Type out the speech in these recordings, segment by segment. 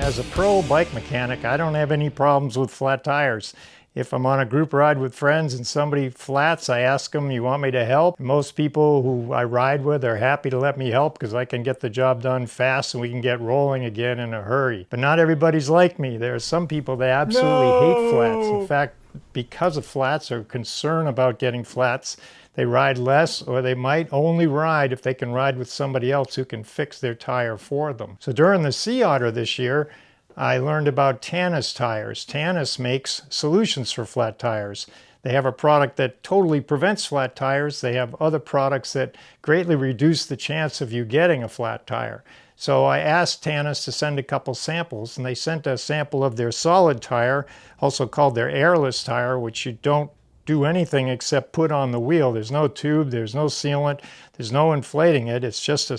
As a pro bike mechanic, I don't have any problems with flat tires. If I'm on a group ride with friends and somebody flats, I ask them, you want me to help? Most people who I ride with are happy to let me help because I can get the job done fast and we can get rolling again in a hurry. But not everybody's like me. There are some people that absolutely hate flats. In fact, because of flats or concern about getting flats, they ride less, or they might only ride if they can ride with somebody else who can fix their tire for them. So during the Sea Otter this year, I learned about Tannus tires. Tannus makes solutions for flat tires. They have a product that totally prevents flat tires. They have other products that greatly reduce the chance of you getting a flat tire. So I asked Tannus to send a couple samples, and they sent a sample of their solid tire, also called their airless tire, which you don't do anything except put on the wheel. There's no tube, there's no sealant, there's no inflating it. It's just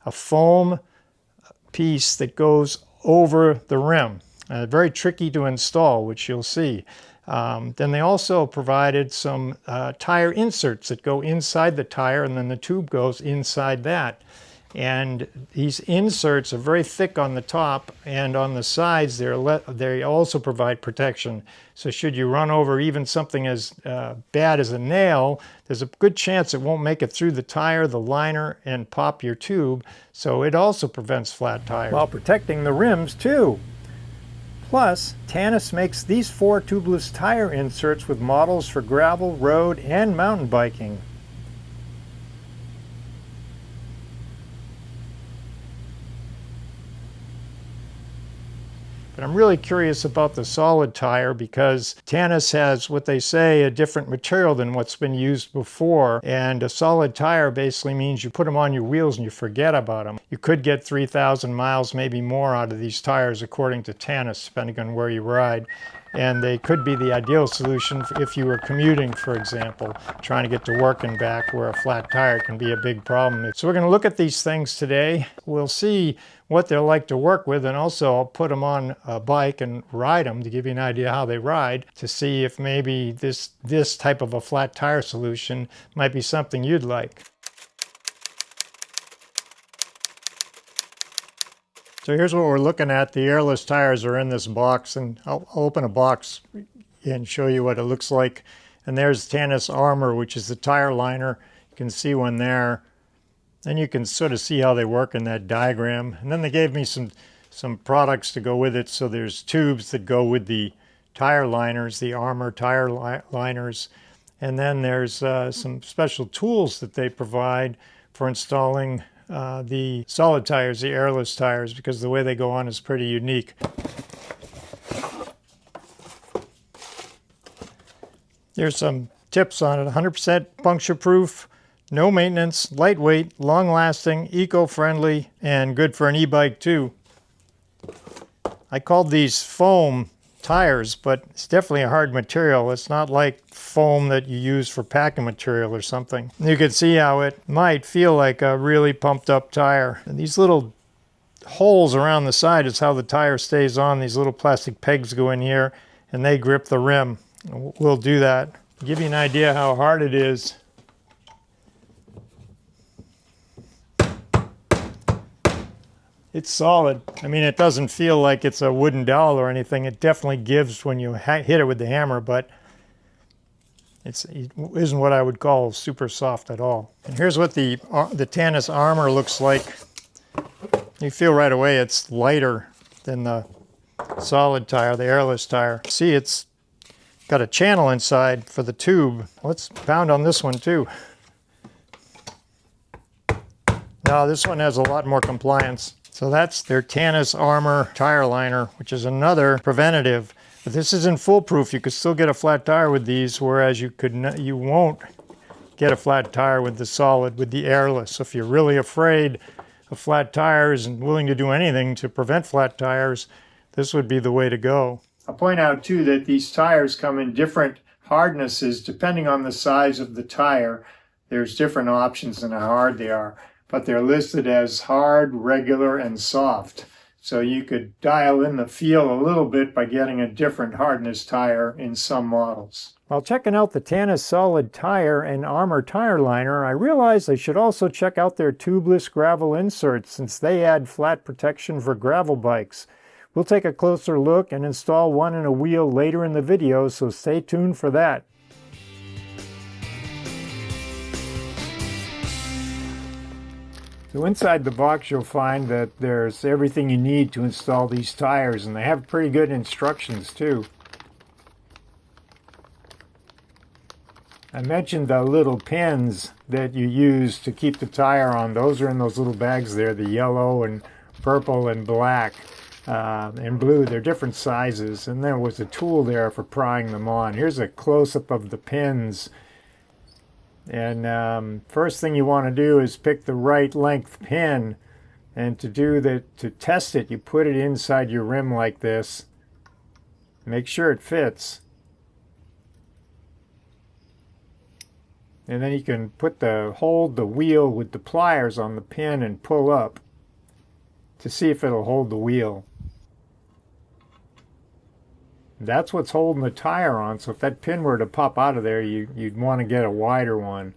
a foam piece that goes over the rim. Very tricky to install, which you'll see. Then they also provided some tire inserts that go inside the tire, and then the tube goes inside that. And these inserts are very thick on the top, and on the sides they also provide protection. So should you run over even something as bad as a nail, there's a good chance it won't make it through the tire, the liner, and pop your tube. So it also prevents flat tires, while protecting the rims too. Plus, Tannus makes these 4 tubeless tire inserts with models for gravel, road, and mountain biking. But I'm really curious about the solid tire because Tannus has what they say a different material than what's been used before. And a solid tire basically means you put them on your wheels and you forget about them. You could get 3,000 miles, maybe more, out of these tires according to Tannus, depending on where you ride. And they could be the ideal solution if you were commuting, for example, trying to get to work and back, where a flat tire can be a big problem. So we're going to look at these things today. We'll see what they're like to work with, and also I'll put them on a bike and ride them to give you an idea how they ride, to see if maybe this type of a flat tire solution might be something you'd like. So here's what we're looking at. The airless tires are in this box, and I'll open a box and show you what it looks like. And there's Tannus Armour, which is the tire liner. You can see one there. Then you can sort of see how they work in that diagram. And then they gave me some products to go with it. So there's tubes that go with the tire liners, the Armour tire liners. And then there's some special tools that they provide for installing the solid tires, the airless tires, because the way they go on is pretty unique. Here's some tips on it. 100% puncture proof, no maintenance, lightweight, long-lasting, eco-friendly, and good for an e-bike too. I called these foam tires, but it's definitely a hard material. It's not like foam that you use for packing material or something. You can see how it might feel like a really pumped up tire. And these little holes around the side is how the tire stays on. These little plastic pegs go in here and they grip the rim. We'll do that. To give you an idea how hard it is. It's solid. I mean, it doesn't feel like it's a wooden dowel or anything. It definitely gives when you hit it with the hammer, but it isn't what I would call super soft at all. And here's what the Tannus Armour looks like. You feel right away it's lighter than the solid tire, the airless tire. See, it's got a channel inside for the tube. Let's pound on this one too. Now this one has a lot more compliance. So that's their Tannus Armour tire liner, which is another preventative. But this isn't foolproof. You could still get a flat tire with these, whereas you won't get a flat tire with the solid, with the airless. So if you're really afraid of flat tires and willing to do anything to prevent flat tires, this would be the way to go. I'll point out too that these tires come in different hardnesses depending on the size of the tire. There's different options in how hard they are, but they're listed as hard, regular, and soft. So you could dial in the feel a little bit by getting a different hardness tire in some models. While checking out the Tannus Solid tire and Armour tire liner, I realized I should also check out their tubeless gravel inserts, since they add flat protection for gravel bikes, We'll take a closer look and install one in a wheel later in the video, so stay tuned for that. So inside the box you'll find that there's everything you need to install these tires, and they have pretty good instructions too. I mentioned the little pins that you use to keep the tire on. Those are in those little bags there, the yellow and purple and black and blue. They're different sizes, and there was a tool there for prying them on. Here's a close-up of the pins. And first thing you want to do is pick the right length pin, and to test it, you put it inside your rim like this. Make sure it fits. And then you can hold the wheel with the pliers on the pin and pull up to see if it'll hold the wheel. That's what's holding the tire on, so if that pin were to pop out of there, you'd want to get a wider one.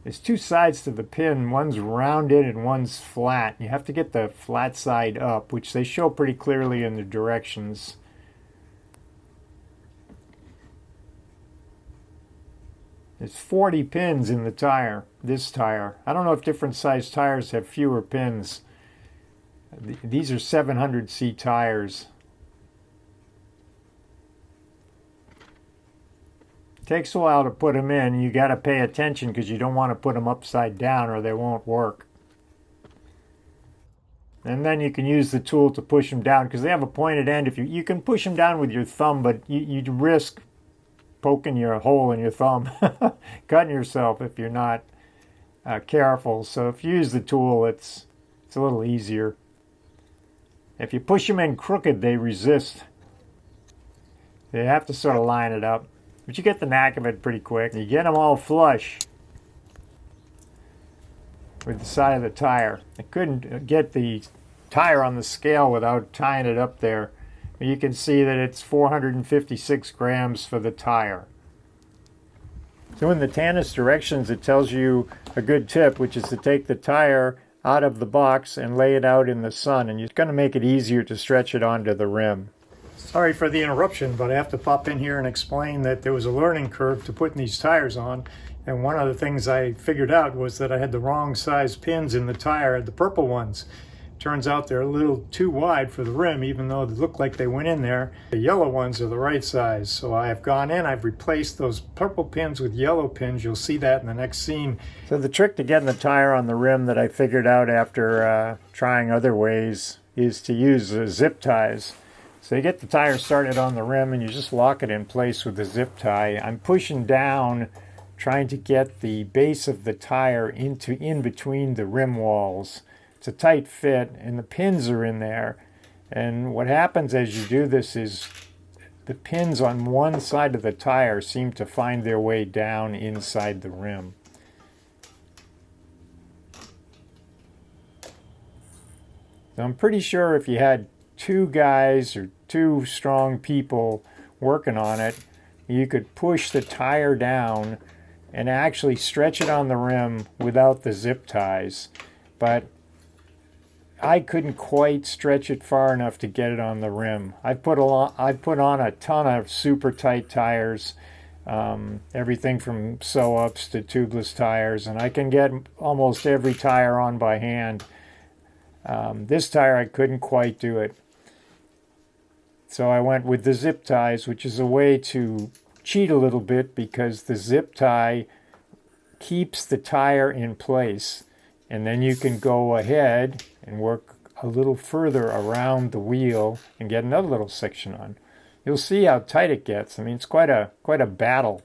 There's two sides to the pin. One's rounded and one's flat. You have to get the flat side up, which they show pretty clearly in the directions. There's 40 pins in the tire, this tire. I don't know if different size tires have fewer pins. These are 700C tires. Takes a while to put them in. You got to pay attention because you don't want to put them upside down or they won't work. And then you can use the tool to push them down because they have a pointed end. If you can push them down with your thumb, but you risk poking your hole in your thumb, cutting yourself if you're not careful. So if you use the tool, it's a little easier. If you push them in crooked, they resist. They have to sort of line it up. But you get the knack of it pretty quick. You get them all flush with the side of the tire. I couldn't get the tire on the scale without tying it up there. You can see that it's 456 grams for the tire. So in the Tannus directions, it tells you a good tip, which is to take the tire out of the box and lay it out in the sun, and it's going to make it easier to stretch it onto the rim. Sorry for the interruption, but I have to pop in here and explain that there was a learning curve to putting these tires on, and one of the things I figured out was that I had the wrong size pins in the tire, the purple ones. Turns out they're a little too wide for the rim, even though they look like they went in there. The yellow ones are the right size. So I've gone in, I've replaced those purple pins with yellow pins. You'll see that in the next scene. So the trick to getting the tire on the rim that I figured out after trying other ways is to use zip ties. So you get the tire started on the rim and you just lock it in place with the zip tie. I'm pushing down, trying to get the base of the tire in between the rim walls. It's a tight fit and the pins are in there, and what happens as you do this is the pins on one side of the tire seem to find their way down inside the rim. So I'm pretty sure if you had two guys or two strong people working on it, you could push the tire down and actually stretch it on the rim without the zip ties. But I couldn't quite stretch it far enough to get it on the rim. I put on a ton of super tight tires, everything from sew-ups to tubeless tires, and I can get almost every tire on by hand. This tire I couldn't quite do it. So I went with the zip ties, which is a way to cheat a little bit because the zip tie keeps the tire in place. And then you can go ahead and work a little further around the wheel and get another little section on. You'll see how tight it gets. I mean, it's quite a battle.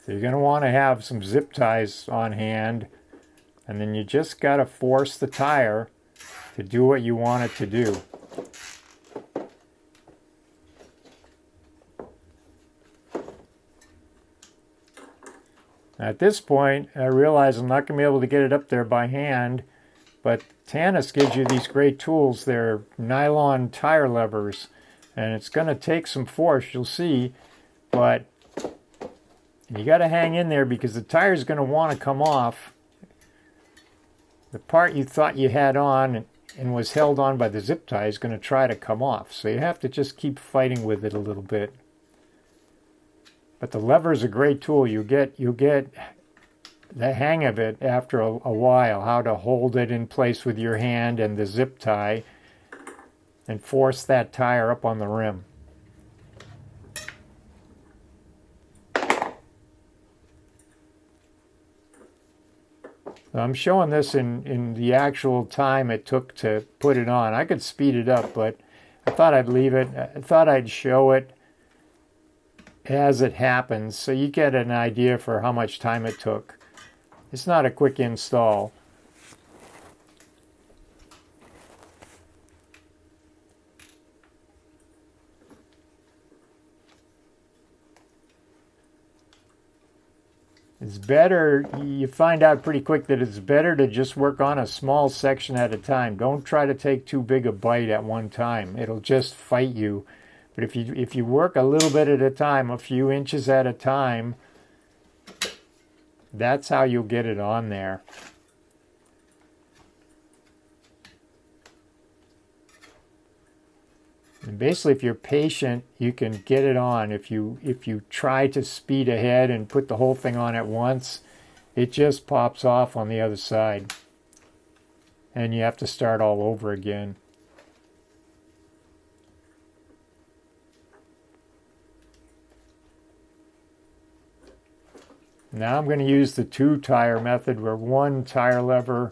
So you're going to want to have some zip ties on hand. And then you just got to force the tire to do what you want it to do. At this point, I realize I'm not going to be able to get it up there by hand. But Tannus gives you these great tools. They're nylon tire levers, and it's going to take some force, you'll see, but you got to hang in there because the tire is going to want to come off. The part you thought you had on and was held on by the zip tie is going to try to come off. So you have to just keep fighting with it a little bit. But the lever is a great tool. You'll get the hang of it after a while, how to hold it in place with your hand and the zip tie and force that tire up on the rim. I'm showing this in the actual time it took to put it on. I could speed it up, but I thought I'd leave it. I thought I'd show it as it happens so you get an idea for how much time it took. It's not a quick install. It's better, you find out pretty quick that it's better to just work on a small section at a time. Don't try to take too big a bite at one time. It'll just fight you. But if you work a little bit at a time, a few inches at a time, that's how you'll get it on there. And basically, if you're patient, you can get it on. If you try to speed ahead and put the whole thing on at once, it just pops off on the other side. And you have to start all over again. Now I'm going to use the 2-tire method, where one tire lever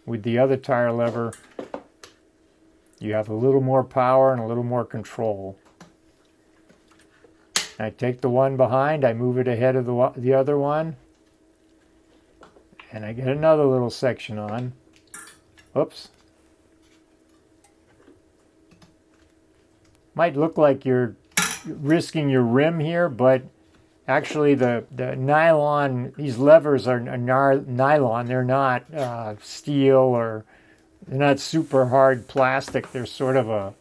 with the other tire lever, you have a little more power and a little more control. I take the one behind, I move it ahead of the other one, and I get another little section on. Oops. Might look like you're risking your rim here, but actually the nylon, these levers are nylon. They're not steel, or they're not super hard plastic. They're sort of a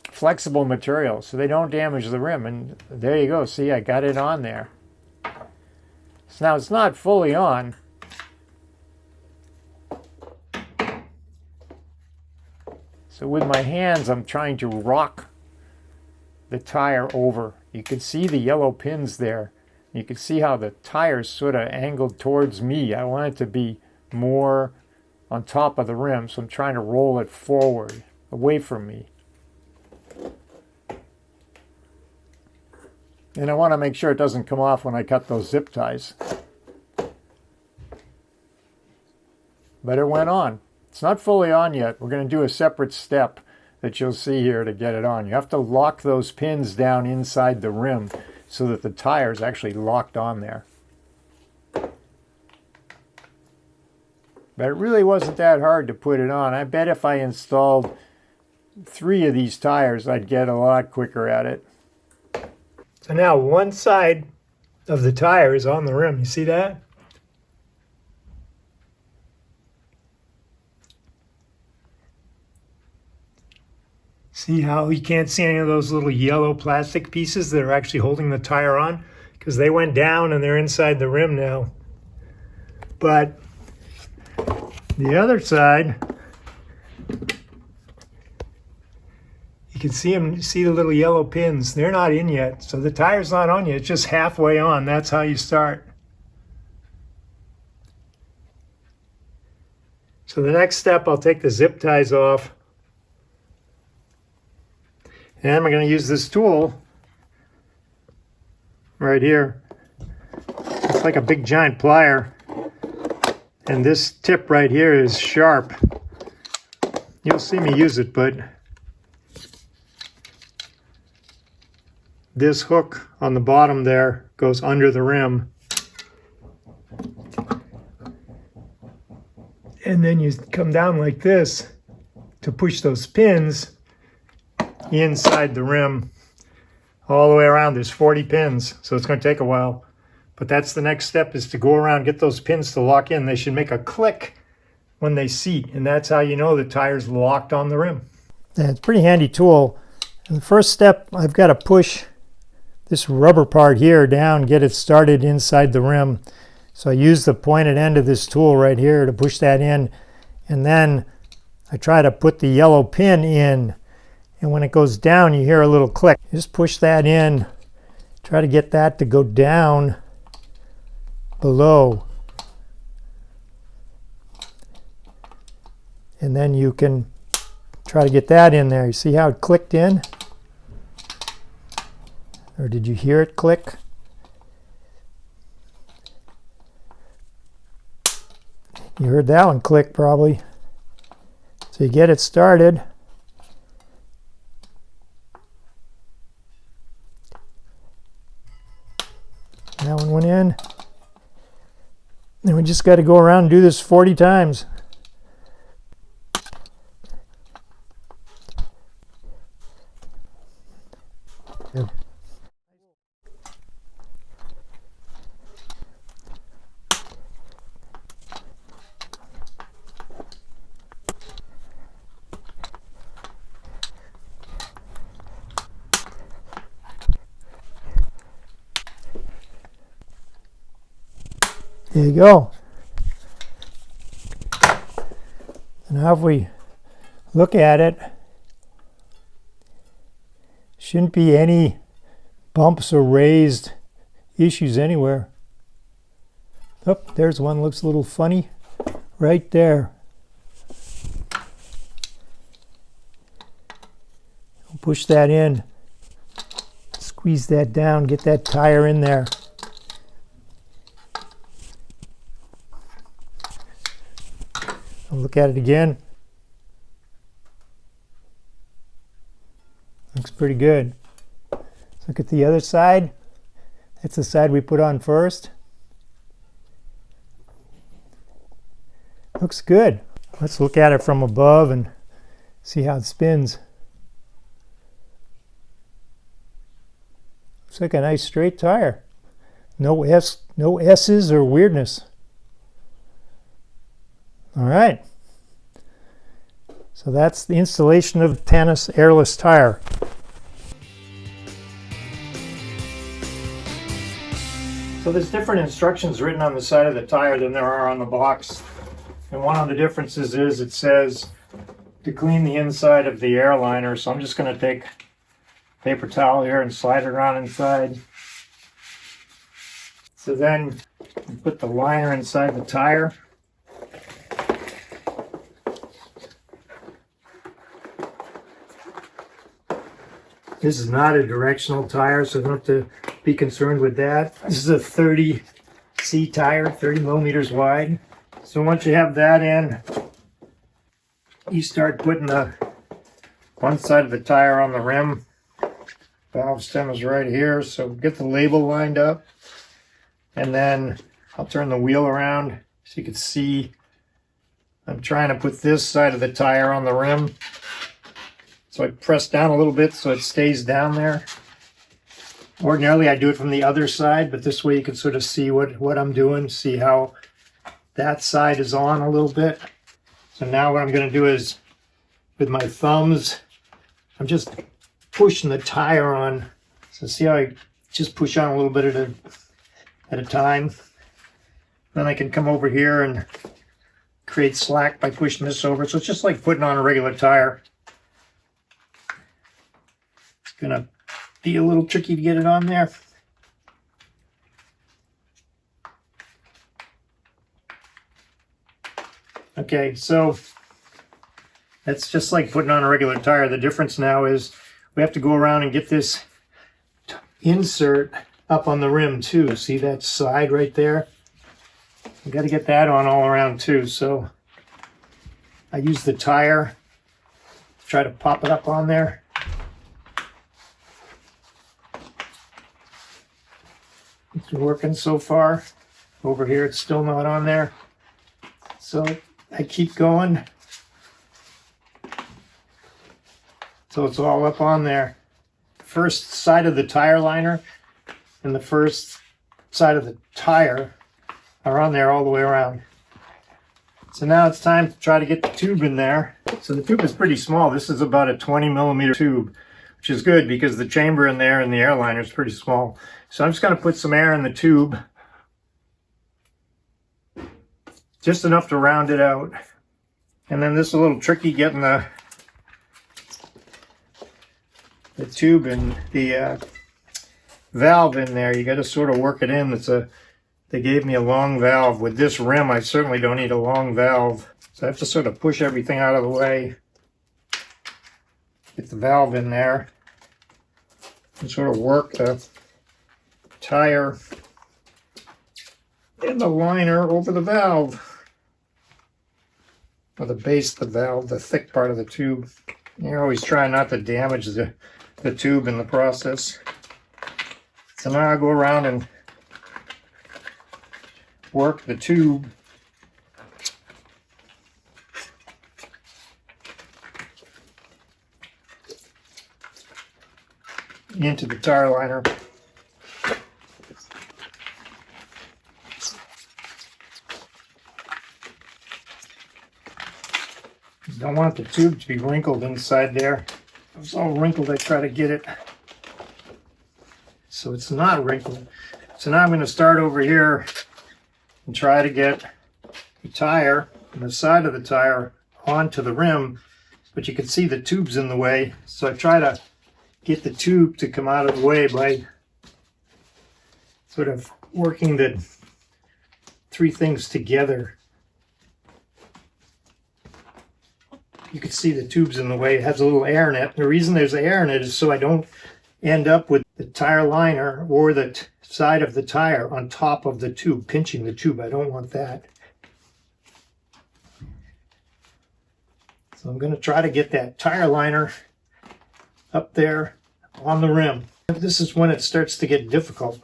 flexible material, so they don't damage the rim. And there you go. See, I got it on there. So now it's not fully on. So with my hands, I'm trying to rock the tire over. You can see the yellow pins there. You can see how the tire's sort of angled towards me. I want it to be more on top of the rim, so I'm trying to roll it forward, away from me. And I want to make sure it doesn't come off when I cut those zip ties. But it went on. It's not fully on yet. We're going to do a separate step that you'll see here to get it on. You have to lock those pins down inside the rim so that the tire is actually locked on there. But it really wasn't that hard to put it on. I bet if I installed 3 of these tires, I'd get a lot quicker at it. So now one side of the tire is on the rim. You see that? See how you can't see any of those little yellow plastic pieces that are actually holding the tire on? Because they went down and they're inside the rim now. But the other side, you can see the little yellow pins. They're not in yet, so the tire's not on yet. It's just halfway on. That's how you start. So the next step, I'll take the zip ties off. And I'm going to use this tool right here. It's like a big giant plier. And this tip right here is sharp. You'll see me use it, but this hook on the bottom there goes under the rim. And then you come down like this to push those pins inside the rim all the way around. There's 40 pins, so it's going to take a while. But that's the next step, is to go around, get those pins to lock in. They should make a click when they seat, and that's how you know the tire's locked on the rim. And it's a pretty handy tool. And the first step, I've got to push this rubber part here down, get it started inside the rim. So I use the pointed end of this tool right here to push that in, and then I try to put the yellow pin in, and when it goes down you hear a little click. Just push that in, try to get that to go down below, and then you can try to get that in there. You see how it clicked in? Or did you hear it click? You heard that one click probably. So you get it started. That one went in. And we just got to go around and do this 40 times. There you go. And now if we look at it, shouldn't be any bumps or raised issues anywhere. Oh, there's one, looks a little funny right there. Push that in, squeeze that down, get that tire in there. I'll look at it again. Looks pretty good. Let's look at the other side. That's the side we put on first. Looks good. Let's look at it from above and see how it spins. Looks like a nice straight tire. No S's or weirdness. All right. So that's the installation of the Tannus Airless tire. So there's different instructions written on the side of the tire than there are on the box. And one of the differences is it says to clean the inside of the airliner. So I'm just going to take a paper towel here and slide it around inside. So then you put the liner inside the tire. This is not a directional tire, so you don't have to be concerned with that. This is a 30C tire, 30 millimeters wide. So once you have that in, you start putting the one side of the tire on the rim. Valve stem is right here, so get the label lined up. And then I'll turn the wheel around so you can see I'm trying to put this side of the tire on the rim. So I press down a little bit so it stays down there. Ordinarily I do it from the other side, but this way you can sort of see what I'm doing, see how that side is on a little bit. So now what I'm going to do is, with my thumbs, I'm just pushing the tire on. So see how I just push on a little bit at a time. Then I can come over here and create slack by pushing this over. So it's just like putting on a regular tire. Gonna be a little tricky to get it on there. Okay, so that's just like putting on a regular tire. The difference now is we have to go around and get this insert up on the rim too. See that side right there? We got to get that on all around too. So I use the tire to try to pop it up on there. It's working so far. Over here it's still not on there. So I keep going. So it's all up on there. First side of the tire liner and the first side of the tire are on there all the way around. So now it's time to try to get the tube in there. So the tube is pretty small. This is about a 20mm tube, which is good because the chamber in there and the airliner is pretty small. So I'm just going to put some air in the tube, just enough to round it out. And then this is a little tricky, getting the tube and the valve in there. You got to sort of work it in. They gave me a long valve. With this rim, I certainly don't need a long valve. So I have to sort of push everything out of the way, get the valve in there, and sort of work the tire and the liner over the valve. Or the base of the valve, the thick part of the tube. You're always trying not to damage the tube in the process. So now I go around and work the tube into the tire liner. Don't want the tube to be wrinkled inside there. If it's all wrinkled, I try to get it so it's not wrinkled. So now I'm going to start over here and try to get the tire and the side of the tire onto the rim, but you can see the tube's in the way. So I try to get the tube to come out of the way by sort of working the three things together. You can see the tube's in the way. It has a little air in it. The reason there's air in it is so I don't end up with the tire liner or the side of the tire on top of the tube, pinching the tube. I don't want that. So I'm going to try to get that tire liner up there on the rim. This is when it starts to get difficult.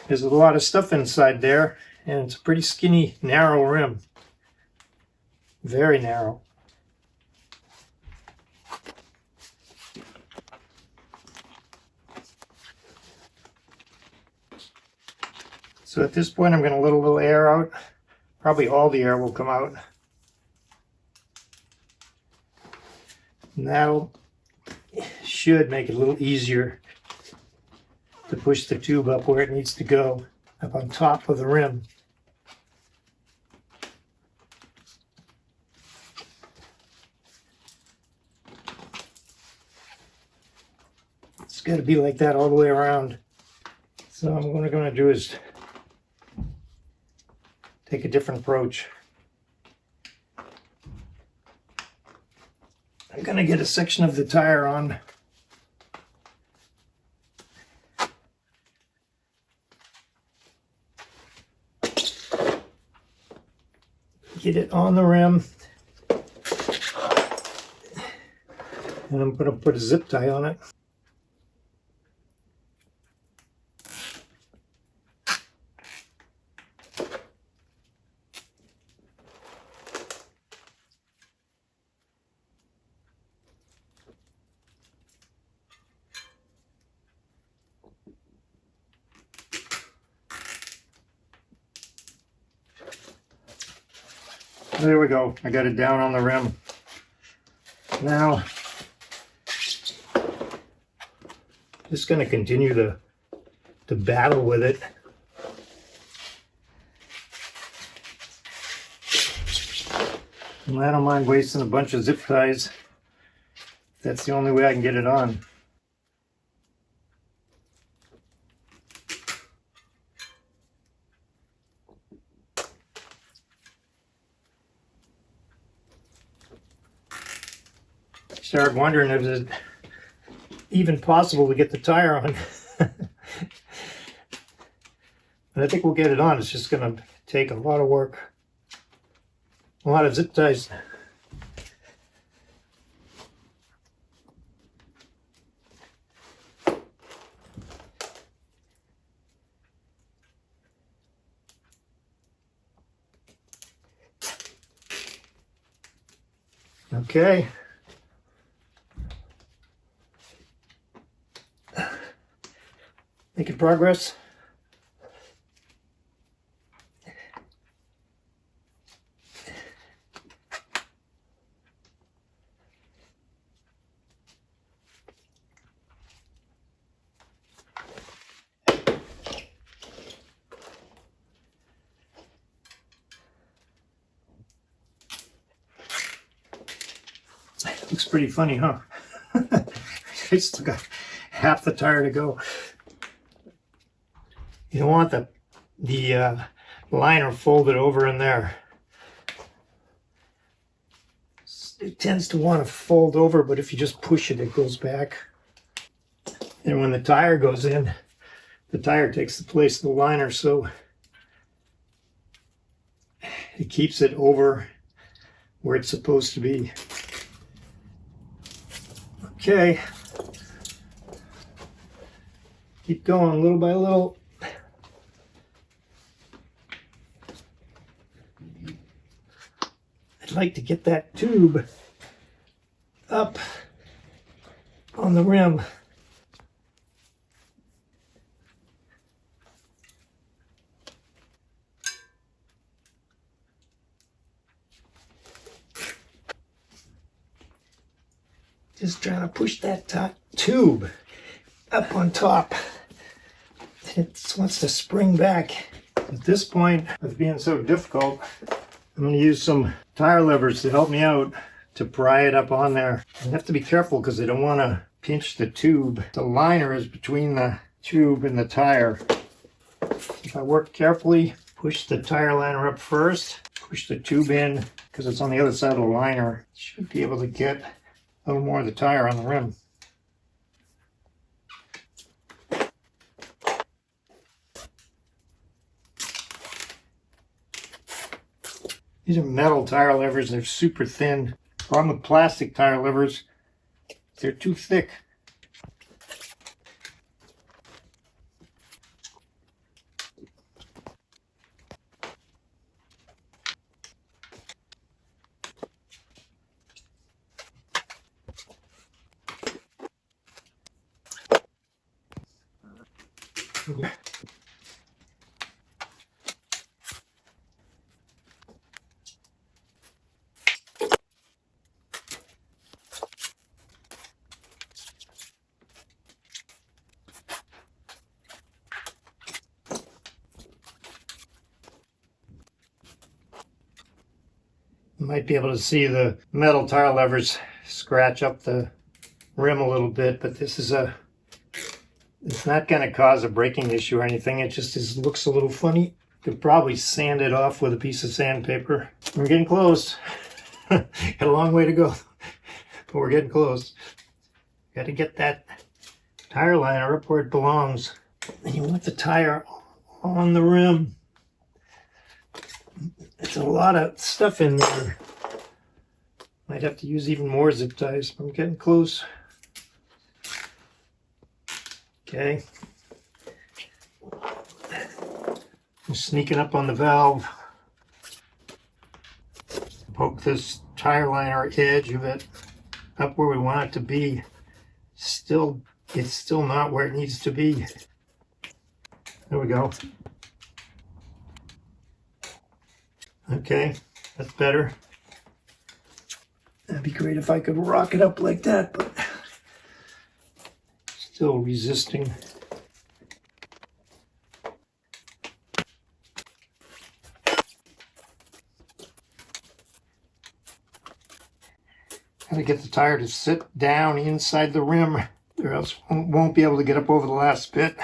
There's a lot of stuff inside there, and it's a pretty skinny, narrow rim. Very narrow. So at this point, I'm going to let a little air out. Probably all the air will come out. And that'll should make it a little easier to push the tube up where it needs to go, up on top of the rim. It's got to be like that all the way around. So what I'm going to do is take a different approach. I'm going to get a section of the tire on. Get it on the rim. And I'm going to put a zip tie on it. There we go. I got it down on the rim. Now, just going to continue to battle with it. And I don't mind wasting a bunch of zip ties. That's the only way I can get it on. Started wondering if it's even possible to get the tire on. But I think we'll get it on. It's just going to take a lot of work. A lot of zip ties. Okay. Making progress. Looks pretty funny, huh? I still got half the tire to go. You don't want the liner folded over in there. It tends to want to fold over, but if you just push it, it goes back. And when the tire goes in, the tire takes the place of the liner, so it keeps it over where it's supposed to be. Okay. Keep going little by little. I'd like to get that tube up on the rim. Just trying to push that tube up on top. It wants to spring back. At this point, with being so difficult, I'm going to use some tire levers to help me out to pry it up on there. I have to be careful because I don't want to pinch the tube. The liner is between the tube and the tire. If I work carefully, push the tire liner up first, push the tube in because it's on the other side of the liner, should be able to get a little more of the tire on the rim. These are metal tire levers. They're super thin. Problem with plastic tire levers, they're too thick. Okay. You might be able to see the metal tire levers scratch up the rim a little bit, but this is it's not going to cause a braking issue or anything. It just looks a little funny. Could probably sand it off with a piece of sandpaper. We're getting close. Got a long way to go, but we're getting close. Got to get that tire liner up where it belongs. And you want the tire on the rim. There's a lot of stuff in there. Might have to use even more zip ties, but I'm getting close. Okay. I'm sneaking up on the valve. Poke this tire liner edge of it up where we want it to be. It's still not where it needs to be. There we go. Okay, that's better. That'd be great if I could rock it up like that, but still resisting. Gotta get the tire to sit down inside the rim, or else won't be able to get up over the last bit.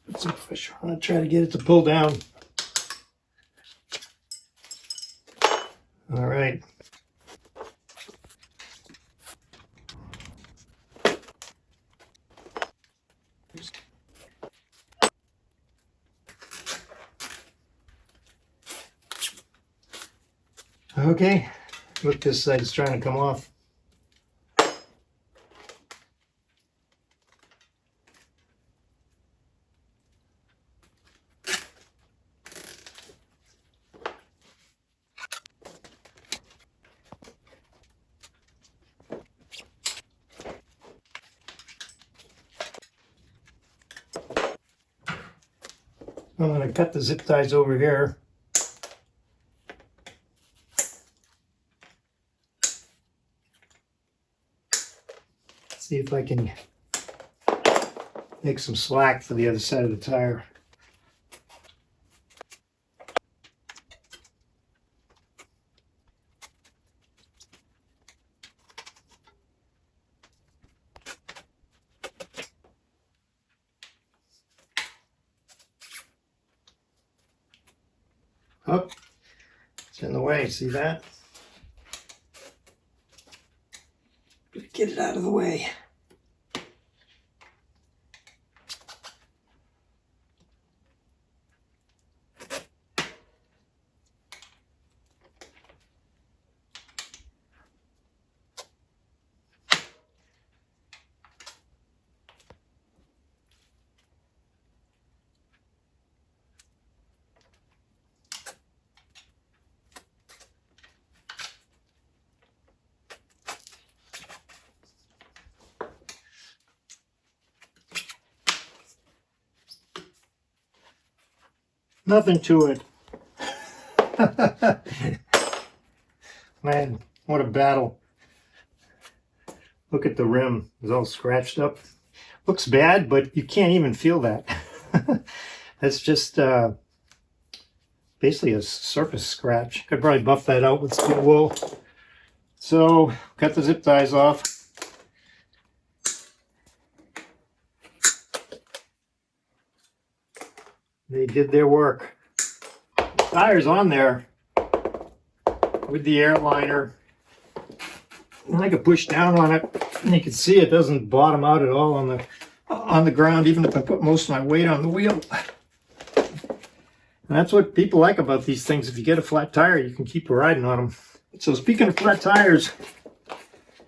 Put some pressure on it, try to get it to pull down. All right. Okay, look, this side is trying to come off. I'm going to cut the zip ties over here. See if I can make some slack for the other side of the tire. Oh, it's in the way, see that? Get it out of the way. Nothing to it. Man, what a battle. Look at the rim. It's all scratched up. Looks bad, but you can't even feel that. That's just basically a surface scratch. Could probably buff that out with steel wool. So, cut the zip ties off. They did their work. Tires on there with the airliner. And I could push down on it, and you can see it doesn't bottom out at all on the ground, even if I put most of my weight on the wheel. And that's what people like about these things. If you get a flat tire, you can keep riding on them. So speaking of flat tires,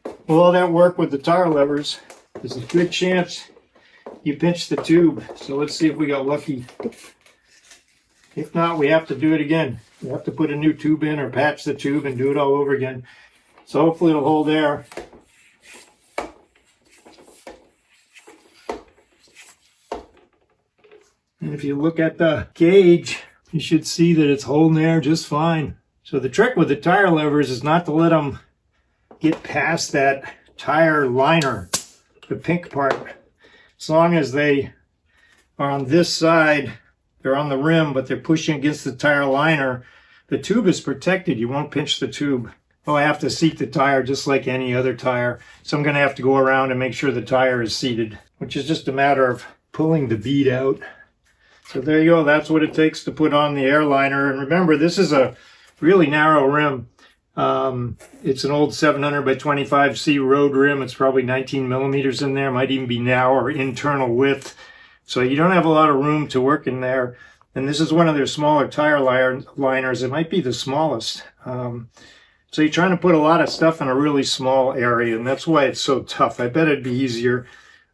with all that work with the tire levers, there's a good chance you pinch the tube. So let's see if we got lucky. If not, we have to do it again. We have to put a new tube in or patch the tube and do it all over again. So hopefully it'll hold air. And if you look at the gauge, you should see that it's holding air just fine. So the trick with the tire levers is not to let them get past that tire liner, the pink part. As long as they are on this side, they're on the rim, but they're pushing against the tire liner, the tube is protected. You won't pinch the tube. Oh, I have to seat the tire just like any other tire. So I'm going to have to go around and make sure the tire is seated, which is just a matter of pulling the bead out. So there you go. That's what it takes to put on the airliner. And remember, this is a really narrow rim. It's an old 700 by 25C road rim. It's probably 19 millimeters in there. Might even be narrower internal width. So you don't have a lot of room to work in there. And this is one of their smaller tire liners. It might be the smallest. So you're trying to put a lot of stuff in a really small area, and that's why it's so tough. I bet it'd be easier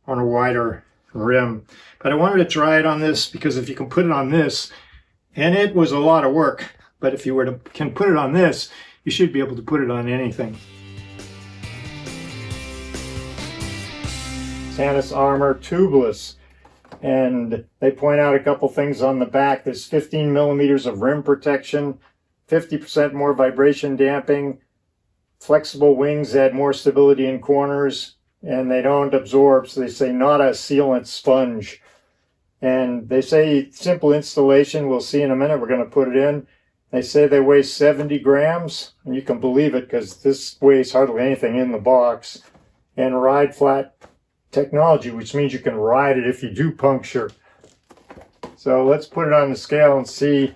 on a wider rim. But I wanted to try it on this because if you can put it on this, and it was a lot of work, but if you can put it on this, you should be able to put it on anything. Tannus Armour Tubeless. And they point out a couple things on the back. There's 15 millimeters of rim protection, 50% more vibration damping, flexible wings add more stability in corners, and they don't absorb, so they say not a sealant sponge. And they say simple installation. We'll see in a minute. We're going to put it in. They say they weigh 70 grams, and you can believe it because this weighs hardly anything in the box. And ride flat technology, which means you can ride it if you do puncture. So let's put it on the scale and see.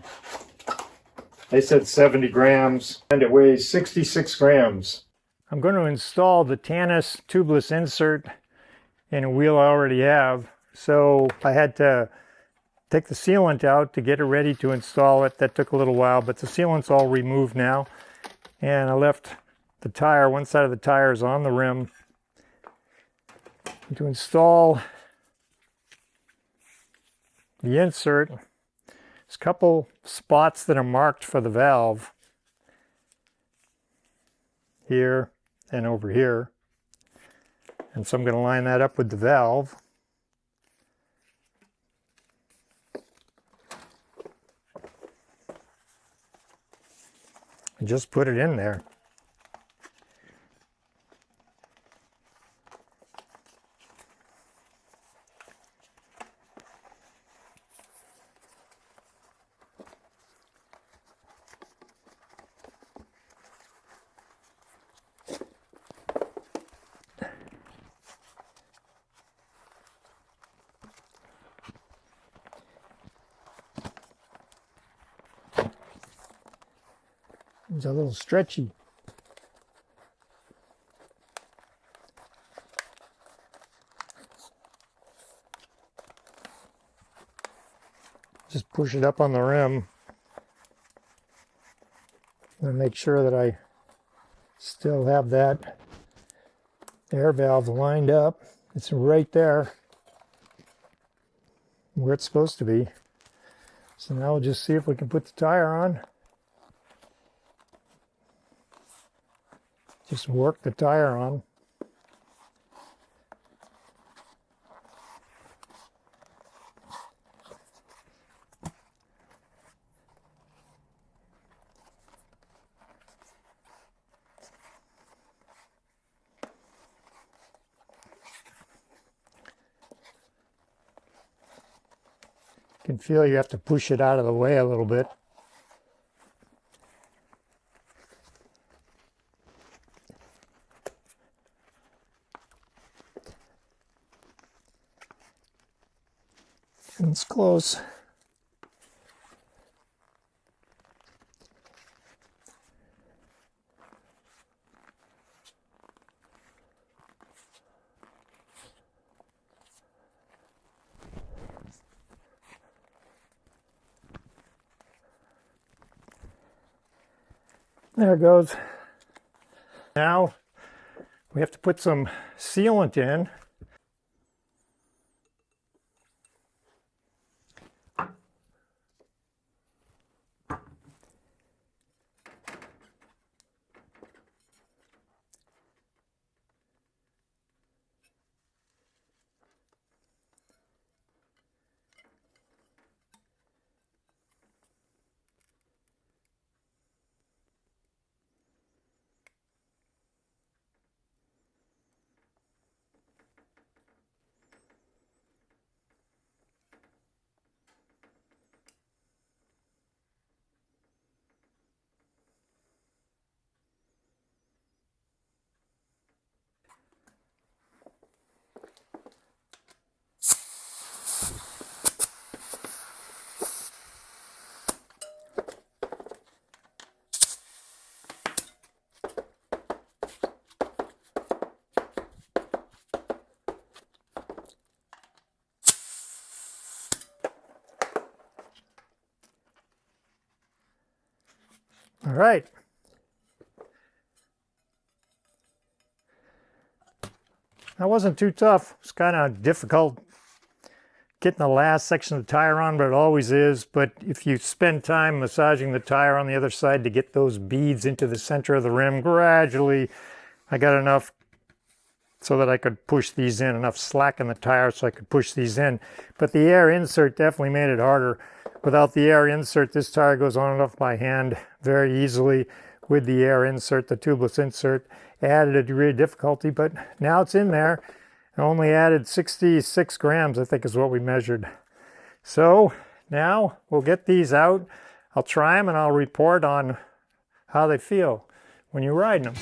They said 70 grams, and it weighs 66 grams. I'm going to install the Tannus tubeless insert in a wheel I already have. So I had to take the sealant out to get it ready to install it. That took a little while, but the sealant's all removed now. And I left the tire, one side of the tire is on the rim. And to install the insert, there's a couple spots that are marked for the valve. Here and over here. And so I'm going to line that up with the valve. And just put it in there. It's a little stretchy. Just push it up on the rim and make sure that I still have that air valve lined up. It's right there where it's supposed to be. So now we'll just see if we can put the tire on. Just work the tire on. You can feel you have to push it out of the way a little bit. And it's close. There it goes. Now we have to put some sealant in. All right. That wasn't too tough. It's kind of difficult getting the last section of the tire on, but it always is. But if you spend time massaging the tire on the other side to get those beads into the center of the rim, gradually I got enough so that I could push these in, enough slack in the tire so I could push these in. But the air insert definitely made it harder. Without the air insert, this tire goes on and off by hand very easily. With the air insert, the tubeless insert, added a degree of difficulty, but now it's in there. I only added 66 grams, I think is what we measured. So now we'll get these out. I'll try them and I'll report on how they feel when you're riding them.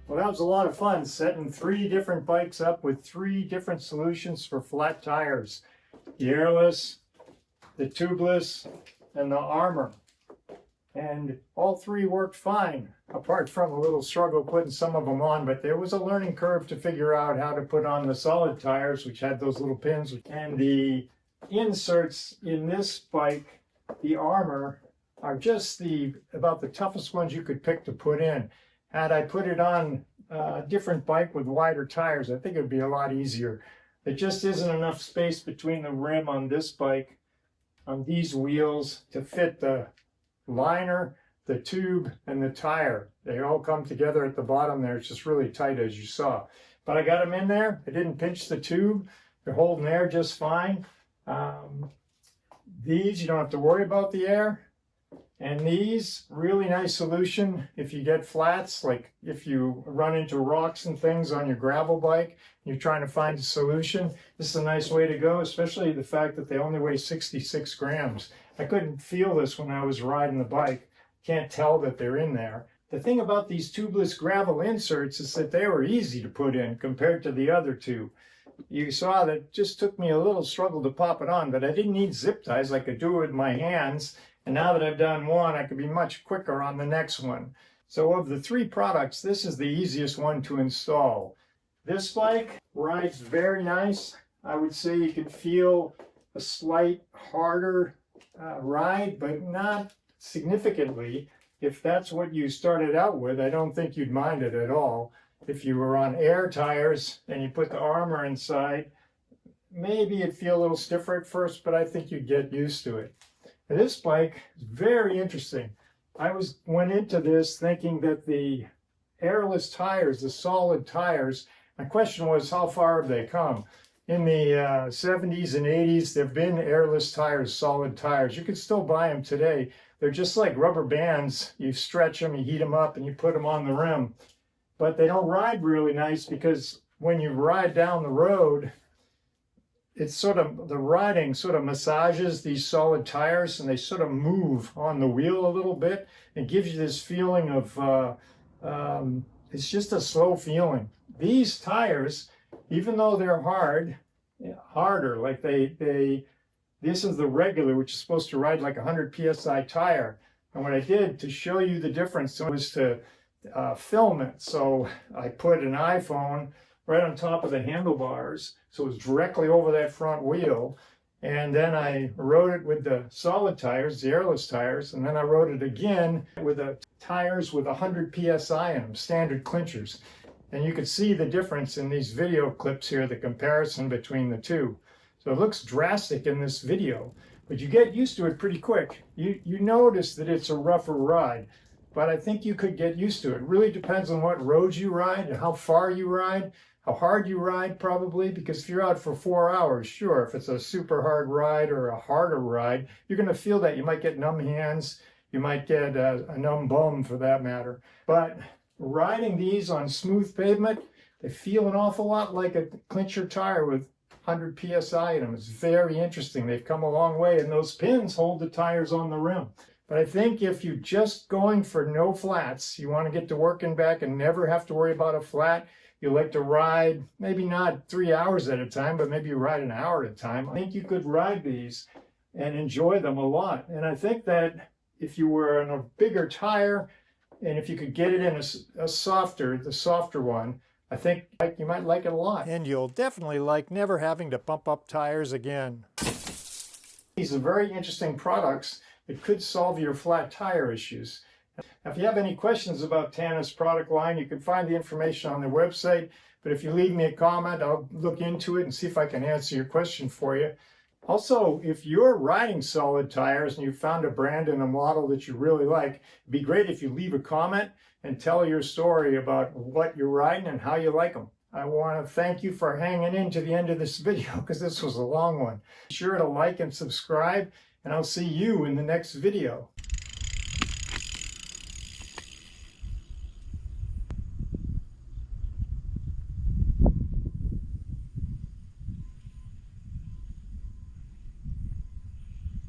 Well, that was a lot of fun, setting 3 different bikes up with 3 different solutions for flat tires. The Airless, the Tubeless, and the Armour. And all 3 worked fine, apart from a little struggle putting some of them on, but there was a learning curve to figure out how to put on the solid tires, which had those little pins. And the inserts in this bike, the Armour, are just about the toughest ones you could pick to put in. Had I put it on a different bike with wider tires, I think it would be a lot easier. There just isn't enough space between the rim on this bike, on these wheels, to fit the liner, the tube, and the tire. They all come together at the bottom there. It's just really tight, as you saw. But I got them in there. I didn't pinch the tube. They're holding air just fine. These, you don't have to worry about the air. And these, really nice solution if you get flats, like if you run into rocks and things on your gravel bike, you're trying to find a solution. This is a nice way to go, especially the fact that they only weigh 66 grams. I couldn't feel this when I was riding the bike. Can't tell that they're in there. The thing about these tubeless gravel inserts is that they were easy to put in compared to the other two. You saw that it just took me a little struggle to pop it on, but I didn't need zip ties. I could do it with my hands. And now that I've done one, I could be much quicker on the next one. So of the three products, this is the easiest one to install. This bike rides very nice. I would say you can feel a slight harder ride, but not significantly. If that's what you started out with, I don't think you'd mind it at all. If you were on air tires and you put the Armour inside, maybe it'd feel a little stiffer at first, but I think you'd get used to it. This bike is very interesting. I went into this thinking that the airless tires, the solid tires, my question was, how far have they come? In the 70s and 80s, there have been airless tires, solid tires. You can still buy them today. They're just like rubber bands. You stretch them, you heat them up, and you put them on the rim. But they don't ride really nice because when you ride down the road, it's sort of, the riding sort of massages these solid tires and they sort of move on the wheel a little bit. It gives you this feeling of, it's just a slow feeling. These tires, even though they're harder, like this is the regular, which is supposed to ride like 100 PSI tire. And what I did to show you the difference was to film it. So I put an iPhone right on top of the handlebars, so it was directly over that front wheel. And then I rode it with the solid tires, the airless tires, and then I rode it again with the tires with 100 PSI in them, standard clinchers. And you can see the difference in these video clips here, the comparison between the two. So it looks drastic in this video, but you get used to it pretty quick. You notice that it's a rougher ride, but I think you could get used to it. It really depends on what roads you ride and how far you ride. How hard you ride, probably, because if you're out for 4 hours, sure, if it's a super hard ride or a harder ride, you're going to feel that. You might get numb hands, you might get a numb bum for that matter. But riding these on smooth pavement, they feel an awful lot like a clincher tire with 100 PSI in them. It's very interesting. They've come a long way, and those pins hold the tires on the rim. But I think if you're just going for no flats, you want to get to work and back and never have to worry about a flat, you like to ride, maybe not 3 hours at a time, but maybe you ride an hour at a time. I think you could ride these and enjoy them a lot. And I think that if you were on a bigger tire, and if you could get it in the softer one, I think you might like it a lot. And you'll definitely like never having to pump up tires again. These are very interesting products that could solve your flat tire issues. Now, if you have any questions about Tannus product line, you can find the information on their website. But if you leave me a comment, I'll look into it and see if I can answer your question for you. Also, if you're riding solid tires and you found a brand and a model that you really like, it'd be great if you leave a comment and tell your story about what you're riding and how you like them. I want to thank you for hanging in to the end of this video because this was a long one. Be sure to like and subscribe, and I'll see you in the next video.